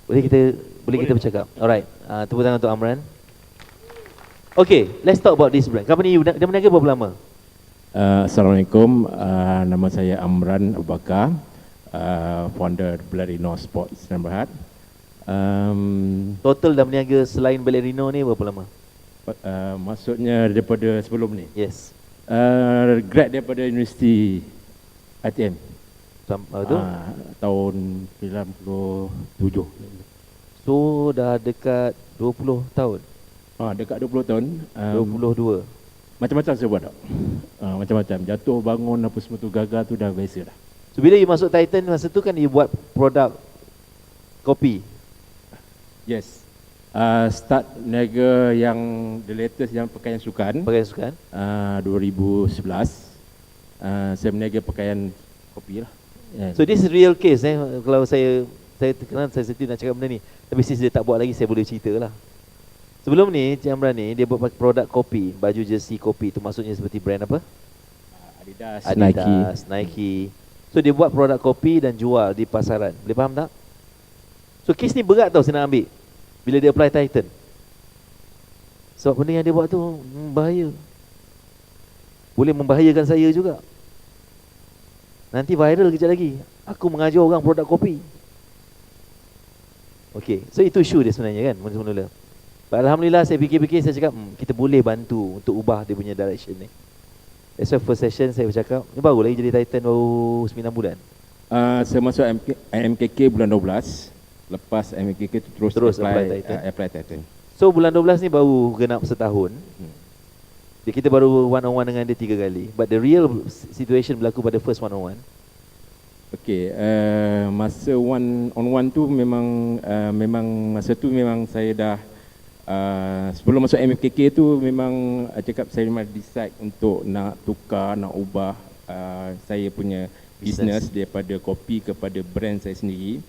Boleh kita bercakap. Alright. Tepuk tangan untuk Amran. Okay, let's talk about this brand. Company you dah berniaga berapa lama? Assalamualaikum, nama saya Amran Abu Bakar, founder Ballerino Sports Sdn Bhd. Total dah berniaga selain Ballerino ni berapa lama? Maksudnya daripada sebelum ni? Yes. Grad daripada Universiti ITM. Betul? Tahun 97. So dah dekat 20 tahun. Dekat 20 tahun. 22. Macam-macam saya buat tak? Macam-macam. Jatuh, bangun, apa semua tu, gagal tu dah biasa dah. So bila you masuk Titan masa tu kan you buat produk kopi. Yes. Start niaga yang the latest yang pakaian sukan. Pakaian sukan. 2011. Saya berniaga pakaian kopi lah. Yeah. So this is real case kalau saya kenal saya sendiri nak cakap benda ni. Tapi since dia tak buat lagi saya boleh cerita lah. Sebelum ni Cik Amran ni dia buat produk kopi, baju jersey kopi tu maksudnya seperti brand apa? Adidas, Nike. So dia buat produk kopi dan jual di pasaran. Boleh faham tak? So case ni berat tau saya nak ambil bila dia apply Titan. Sebab benda yang dia buat tu bahaya. Boleh membahayakan saya juga. Nanti viral kejap lagi. Aku mengajar orang produk kopi. Okay, so itu issue dia sebenarnya kan mula-mula. Alhamdulillah saya fikir-fikir saya cakap kita boleh bantu untuk ubah dia punya direction ni. That's why first session saya bercakap, ni baru lagi jadi Titan baru 9 bulan. Saya masuk MKK bulan 12. Lepas MKK tu terus apply Titan. So bulan 12 ni baru genap setahun. Kita baru one on one dengan dia 3 kali. But the real situation berlaku pada first one on one. Okay, masa one on one tu memang masa tu memang saya dah sebelum masuk MKK tu memang cakap saya memang decide untuk nak tukar, nak ubah saya punya business daripada kopi kepada brand saya sendiri.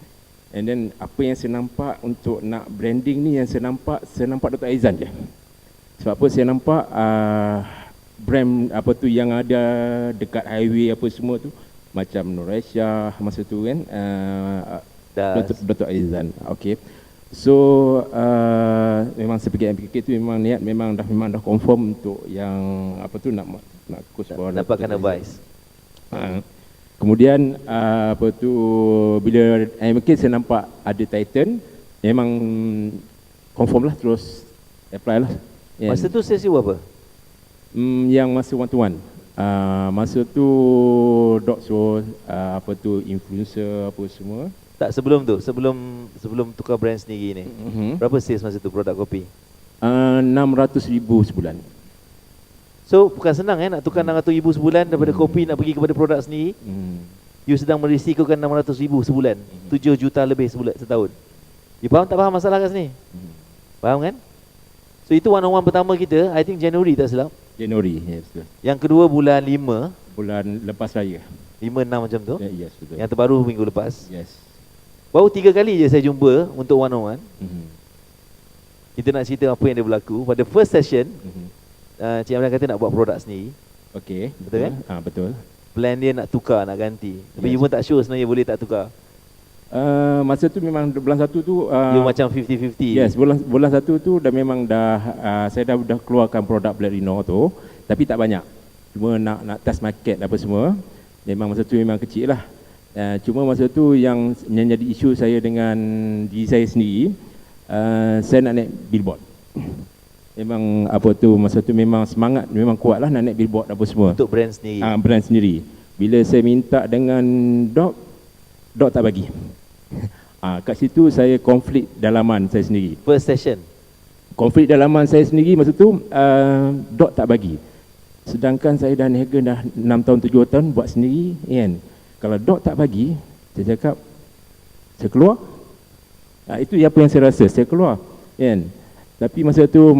And then apa yang saya nampak untuk nak branding ni, yang saya nampak Dr. Aizan je. Sebab apa saya nampak brand apa tu yang ada dekat highway apa semua tu macam Nur Aisyah masa tu kan, Dr. Aizan. Okay. So memang saya pergi MPK tu memang niat memang dah confirm untuk yang apa tu nak coach bawah dapatkan advice. Kemudian apa tu bila MPK saya nampak ada Titan, memang confirm lah, terus apply lah. Masa tu sesi apa? Yang masa one to one. Masa tu dog show, apa tu influencer apa semua. Tak, sebelum tu, sebelum tukar brand sendiri ni. Berapa sales masa tu produk kopi? 600,000 sebulan. So bukan senang nak tukar 600,000 sebulan daripada kopi nak pergi kepada produk sendiri. You sedang merisikokan 600,000 sebulan, 7 juta lebih sebulan setahun. You faham tak faham masalah kat sini? Faham kan? So itu one on one pertama kita, I think Januari tak silap. Januari, yes betul. Yang kedua bulan 5. Bulan lepas raya. 5-6 macam tu. Yes betul. Yang terbaru minggu lepas. Yes. Baru 3 kali je saya jumpa untuk one on one. Kita nak cerita apa yang dia berlaku. Pada first session, Cik Amran kata nak buat produk sendiri. Okay. Betul kan? Betul. Plan dia nak tukar, nak ganti. Tapi you pun tak sure sebenarnya boleh tak tukar. Masa tu memang bulan 1 tu you macam 50-50. Yes, bulan 1 tu dah memang saya dah keluarkan produk Ballerino tu, tapi tak banyak. Cuma nak test market apa semua. Memang masa tu memang kecil lah. Cuma masa tu yang jadi isu saya dengan diri saya sendiri, saya nak naik billboard. Memang apa tu masa tu memang semangat, memang kuat lah nak naik billboard apa semua. Untuk brand sendiri. Brand sendiri. Bila saya minta dengan Dok tak bagi. Kat situ saya konflik dalaman saya sendiri. First session. Konflik dalaman saya sendiri masa tu, Dok tak bagi. Sedangkan saya dah niaga dah 6 tahun 7 tahun buat sendiri kan. Kalau Dok tak bagi, saya cakap saya keluar. Itu apa yang saya rasa, saya keluar kan. Tapi masa tu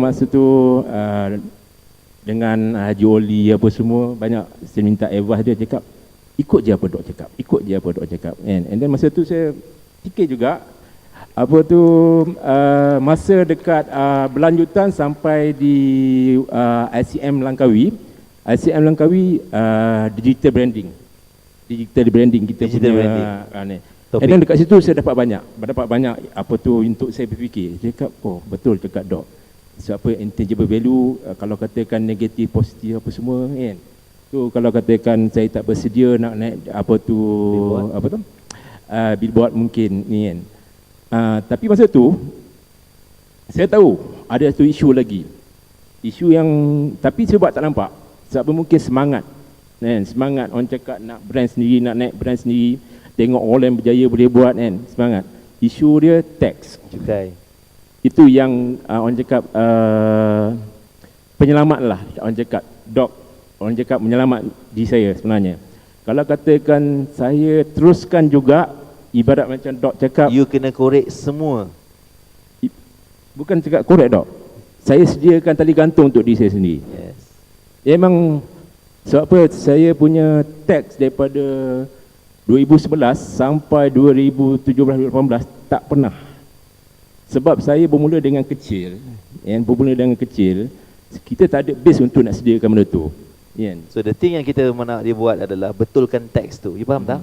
dengan Haji Oli apa semua, banyak saya minta advice dia, cakap ikut je apa Dok cakap, ikut je apa Dok cakap kan. And then masa tu saya fikir juga apa tu masa dekat berlanjutan sampai di ICM Langkawi. ICM Langkawi digital branding kita digital punya branding. Topik. And then dekat situ saya dapat banyak apa tu untuk saya berfikir. Saya cakap, oh betul cakap Dok. So apa intangible value, kalau katakan negatif, positif apa semua kan. Tu kalau katakan saya tak bersedia nak naik apa tu Billboard. apa tu? Billboard mungkin ni kan. Tapi masa tu saya tahu ada satu isu lagi. Isu yang tapi sebab tak nampak. Sebab mungkin semangat. Kan, semangat orang cakap nak brand sendiri, nak naik brand sendiri. Tengok orang yang berjaya boleh buat kan, semangat. Isu dia tax. Cukai. Itu yang orang cakap penyelamat lah. Orang cakap Dok, orang cakap menyelamat di saya sebenarnya. Kalau katakan saya teruskan juga, ibarat macam Dok cakap, You kena korek semua. bukan cakap korek Dok, saya sediakan tali gantung untuk diri saya sendiri. Yes. Memang sebab apa, saya punya tax daripada 2011 sampai 2017-2018 tak pernah. Sebab saya bermula dengan kecil, kita tak ada base untuk nak sediakan benda tu. So the thing yang kita nak dia buat adalah betulkan teks tu. You faham tak?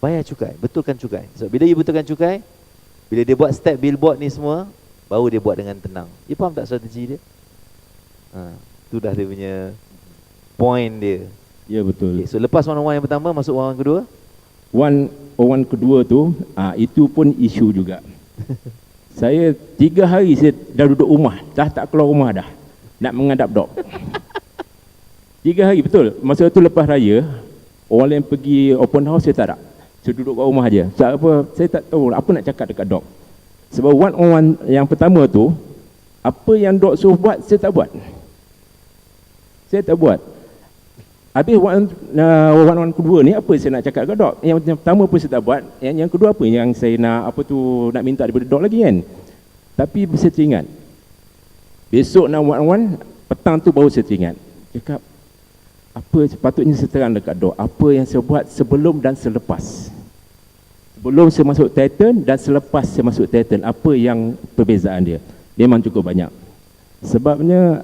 Bayar cukai, betulkan cukai. So bila you betulkan cukai, bila dia buat step billboard ni semua, baru dia buat dengan tenang. You faham tak strategi dia? Tu dah dia punya point dia. Ya betul. Okay, so lepas one-on-one yang pertama, masuk one-on-one kedua. One kedua tu, itu pun isu juga. Saya 3 hari saya dah duduk rumah, dah tak keluar rumah dah, nak menghadap Dok. 3 hari betul. Masa tu lepas raya, orang yang pergi open house saya tak ada. Saya duduk kat rumah aja. Sebab apa? Saya tak tahu apa nak cakap dekat Dok. Sebab one-on-one yang pertama tu, apa yang Dok suruh buat, saya tak buat. Habis one-on-one kedua ni, apa saya nak cakap dekat Dok? Yang pertama pun saya tak buat. Yang kedua apa yang saya nak nak minta daripada Dok lagi kan? Tapi saya teringat, besok nak one-on-one, petang tu baru saya teringat. Cakap, apa sepatutnya saya terang dekat Dok, apa yang saya buat sebelum dan selepas. Sebelum saya masuk Titan dan selepas saya masuk Titan, apa yang perbezaan dia? Memang cukup banyak. Sebabnya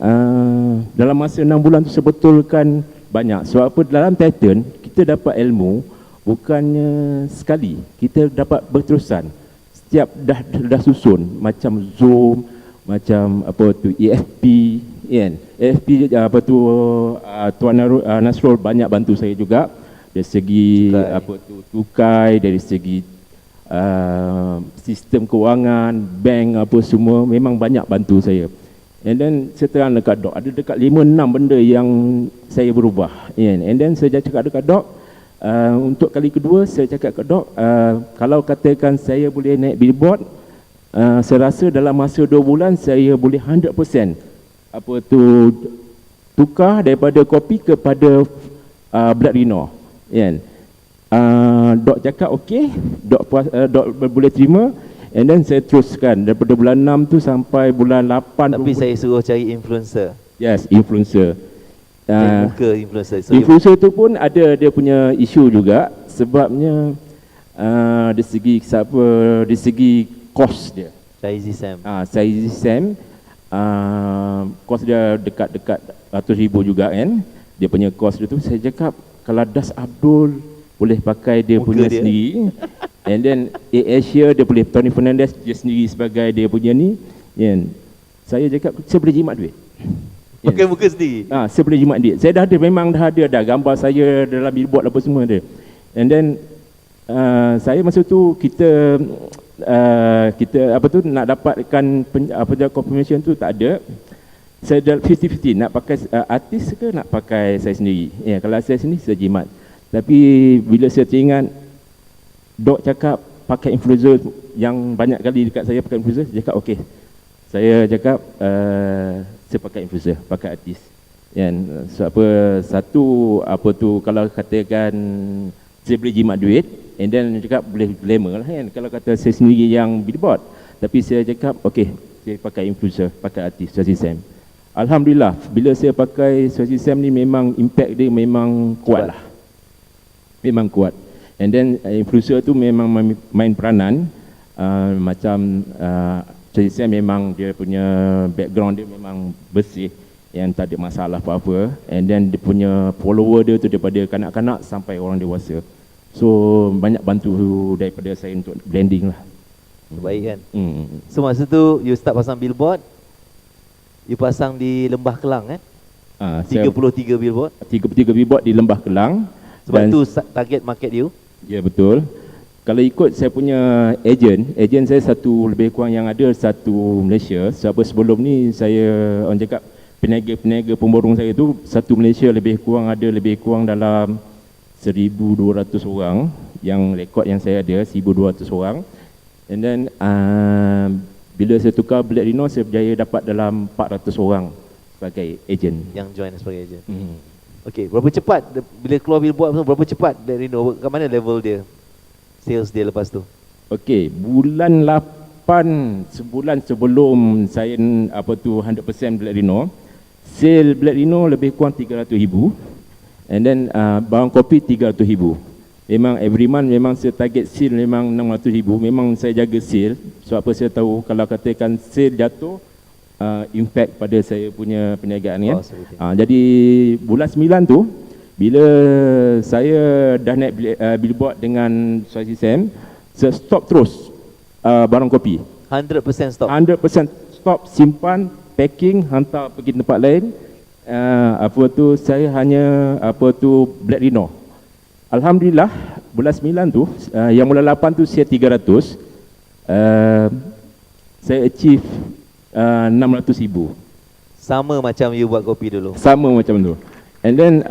dalam masa 6 bulan tu saya betulkan banyak. Sebab apa, dalam Titan kita dapat ilmu bukannya sekali, kita dapat berterusan. Setiap dah susun, macam Zoom, macam apa tu EFP kan. EFP apa tu Tuan Nasrul banyak bantu saya juga dari segi cukai. apa tu cukai, dari segi sistem kewangan, bank apa semua, memang banyak bantu saya. And then saya terang dekat Dok, ada dekat 5-6 benda yang saya berubah. And then saya cakap dekat Dok, untuk kali kedua saya cakap dekat Dok, kalau katakan saya boleh naik billboard, saya rasa dalam masa 2 bulan saya boleh 100% apa tu tukar daripada kopi kepada Blood Rhino. Dok cakap okey, Dok boleh terima. And then saya teruskan daripada bulan 6 tu sampai bulan 8. Tapi saya suruh cari influencer. Yes, influencer. Muka influencer. So Influencer tu pun ada dia punya isu juga. Sebabnya dari segi kos dia. Saizi Sam. Saizi Sam, kos dia dekat-dekat RM100,000 juga kan. Dia punya kos dia tu, saya cakap kalau Das Abdul boleh pakai dia Muka punya dia. sendiri. And then Asia dia boleh, Tony Fernandez dia sendiri sebagai dia punya ni. Saya cakap saya boleh jimat duit. Pakai muka sendiri. Saya boleh jimat duit. Saya memang dah ada dah gambar saya dalam billboard apa semua ada. And then saya masa tu kita apa tu nak dapatkan confirmation tu tak ada. Saya dah 50-50 nak pakai artis ke nak pakai saya sendiri. Kalau saya sendiri saya jimat. Tapi bila saya teringat Dok cakap pakai influencer yang banyak kali dekat saya pakai influencer, saya cakap okey. Saya cakap saya pakai influencer, pakai artis. So apa satu apa tu kalau katakan saya boleh jimat duit, and then cakap boleh glamour lah kan kalau kata saya sendiri yang billboard. Tapi saya cakap okey, saya pakai influencer, pakai artis, Swazi Sam. Alhamdulillah bila saya pakai Swazi Sam ni memang impact dia memang kuat lah. Memang kuat. And then influencer tu memang main peranan macam Swazi Sam memang dia punya background dia memang bersih, yang tak ada masalah apa-apa. And then dia punya follower dia tu daripada kanak-kanak sampai orang dewasa. So banyak bantu daripada saya untuk blending lah. Baik kan. Hmm. So masa tu you start pasang billboard, you pasang di Lembah Kelang kan. Saya 33 billboard. 33 billboard di Lembah Kelang. Sebab Dan tu target market you. ya betul. Kalau ikut saya punya ejen saya satu lebih kurang yang ada satu Malaysia. Sebab sebelum ni saya orang cakap peniaga pemborong saya tu satu Malaysia lebih kurang dalam 1,200 orang yang rekod yang saya ada 1,200 orang. And then bila saya tukar Black Rhino saya berjaya dapat dalam 400 orang sebagai ejen. Yang join sebagai agent. Okey, berapa cepat bila keluar billboard tu, berapa cepat Black Rhino? Kat mana level dia? Sales dia lepas tu? Okey, bulan 8 sebulan sebelum saya 100% Black Rhino, sale Black Rhino lebih kurang 300,000 and then barang kopi 300,000. Memang every month memang saya target sale memang 600,000. Memang saya jaga sale sebab apa saya tahu kalau katakan sale jatuh impact pada saya punya perniagaan kan. Jadi bulan 9 tu bila saya dah naik billboard dengan Suhaisi Sam, saya stop terus barang kopi. 100% stop. 100% stop, simpan, packing, hantar pergi tempat lain. Saya hanya Black Rhino. Alhamdulillah bulan 9 tu yang bulan 8 tu saya 300. Saya achieve 600,000. Sama macam you buat kopi dulu. Sama macam tu. And then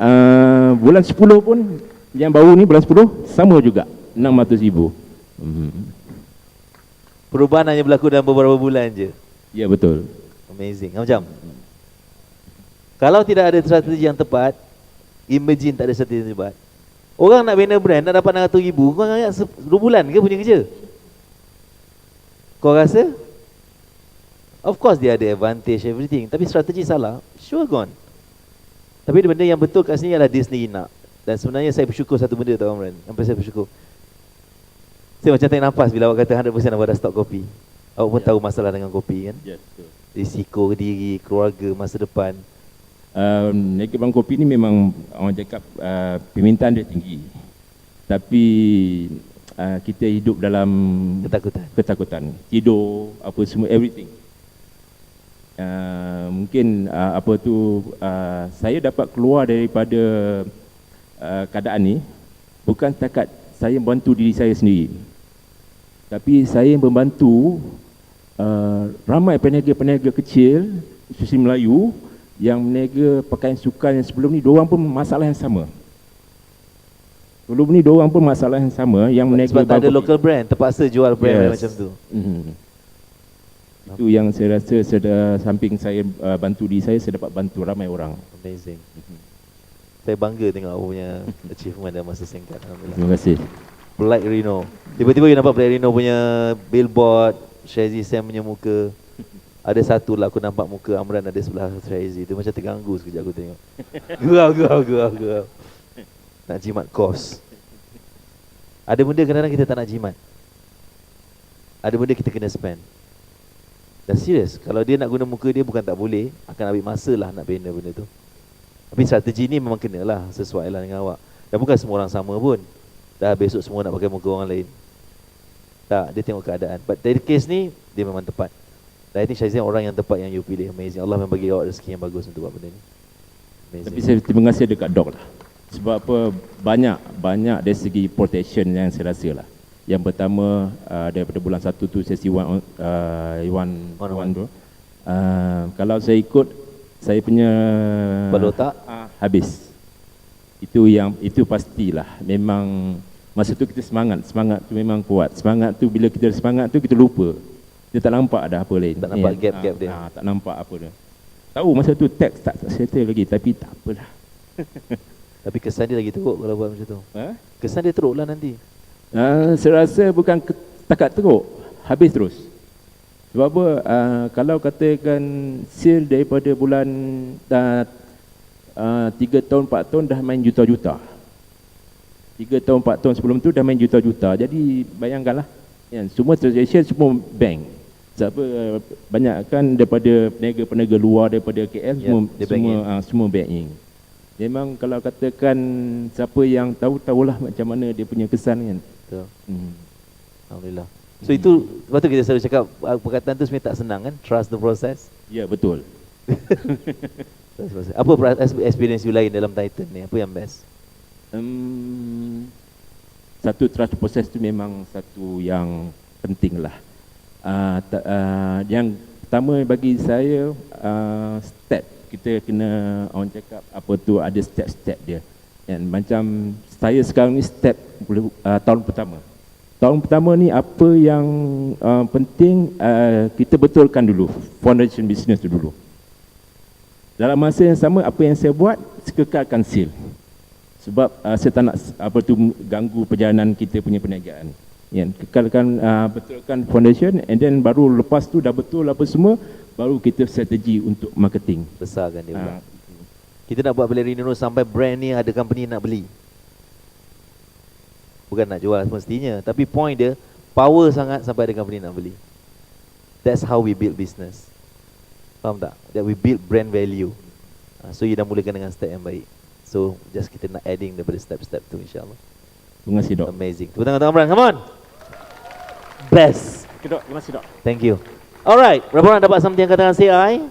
bulan 10 pun yang baru ni bulan 10 sama juga 600,000. Perubahan hanya berlaku dalam beberapa bulan je. Ya betul. Amazing. Macam kalau tidak ada strategi yang tepat, imagine tak ada strategi yang tepat. Orang nak bina brand, nak dapat 600,000, kau ingat 2 bulan ke punya kerja? Kau rasa? Of course dia ada advantage everything, tapi strategi salah, sure gone. Tapi benda yang betul kat sini adalah dia sendiri nak. Dan sebenarnya saya bersyukur satu benda tau Amran. Sampai saya bersyukur. Saya macam tarik nafas bila awak kata 100% awak dah stop kopi. Awak pun tahu masalah dengan kopi kan? Yes, risiko diri, keluarga, masa depan. Niaga barang kopi ni memang orang cakap permintaan dia tinggi. Tapi kita hidup dalam ketakutan. Tidur, apa semua, everything. Mungkin saya dapat keluar daripada keadaan ni bukan setakat saya membantu diri saya sendiri, tapi saya membantu ramai peniaga-peniaga kecil especially Melayu yang meniaga pakaian sukan yang sebelum ni diorang pun masalah yang sama. Sebelum ni diorang pun masalah yang sama yang meniaga sebab tak ada local brand, terpaksa jual brand macam tu. Itu yang saya rasa samping saya bantu diri saya dapat bantu ramai orang. Amazing. Saya bangga tengok awak punya achievement dalam masa singkat. Alhamdulillah. Terima kasih. Black Rhino. Tiba-tiba you nampak Black Rhino punya billboard, Suhaisi Sam punya muka. Ada satu lah aku nampak muka Amran ada sebelah Suhaisi. Itu macam terganggu sekejap aku tengok. Gurau. Nak jimat kos. Ada benda kadang-kadang kita tak nak jimat. Ada benda kita kena spend. Dan serius, kalau dia nak guna muka dia bukan tak boleh, akan ambil masa lah nak bina benda tu. Tapi strategi ni memang kena lah, sesuai lah dengan awak. Dan bukan semua orang sama pun. Dah besok semua nak pakai muka orang lain. Tak, dia tengok keadaan. But dari case ni, dia memang tepat. Dan I think Syazia orang yang tepat yang you pilih. Amazing. Allah memang bagi awak rezeki yang bagus untuk buat benda ni. Amazing. Tapi saya terima kasih dekat Doc lah. Sebab apa, banyak dari segi protection yang saya rasa lah. Yang pertama daripada bulan 1 tu sesi one tu. Kalau saya ikut saya punya Balotak habis. Itu pastilah. Memang masa tu kita semangat tu memang kuat. Semangat tu bila kita semangat tu kita lupa. Kita tak nampak ada apa lain. Tak nampak gap-gap dia. Tak nampak apa dia. Tahu masa tu teks tak settle lagi tapi tak apalah. Tapi kesan dia lagi teruk kalau buat macam tu. Kesan dia teruk lah nanti. Saya rasa bukan setakat teruk, habis terus. Sebab apa, kalau katakan sale daripada bulan 3 tahun, 4 tahun dah main juta-juta. 3 tahun, 4 tahun sebelum tu dah main juta-juta. Jadi bayangkanlah, semua transaction semua bank. Sebab apa, banyak kan daripada peniaga-peniaga luar daripada KL semua banking. Memang kalau katakan siapa yang tahulah macam mana dia punya kesan kan. Betul. Hmm. Alhamdulillah. So itu sebab tu kita selalu cakap perkataan tu sebenarnya tak senang kan, trust the process. Ya, betul. Trust the process. Apa experience you lain dalam Titan ni? Apa yang best? Satu, trust proses tu memang satu yang penting lah. Yang pertama bagi saya, step kita kena, orang cakap apa tu, ada step-step dia. Dan macam saya sekarang ni step tahun pertama. Tahun pertama ni apa yang penting, kita betulkan dulu foundation business tu dulu. Dalam masa yang sama, apa yang saya buat, kekalkan seal. Sebab saya tak nak apa tu ganggu perjalanan kita punya perniagaan. Ya, kekalkan, betulkan foundation, and then baru lepas tu dah betul apa semua, baru kita strategi untuk marketing. Besarkan dia pula. Kita nak buat Ballerino sampai brand ni ada company nak beli. Bukan nak jual semestinya, tapi point dia power sangat sampai ada company nak beli. That's how we build business. Faham tak? That we build brand value. So you dah mulakan dengan step yang baik. So just kita nak adding daripada step-step tu, insyaAllah. Terima kasih, Dok. Amazing. Tepuk tangan Amran, come on. Best. Okay, Dok. Terima kasih, Dok. Thank you. Alright, berapa orang dapat something yang katakan CI?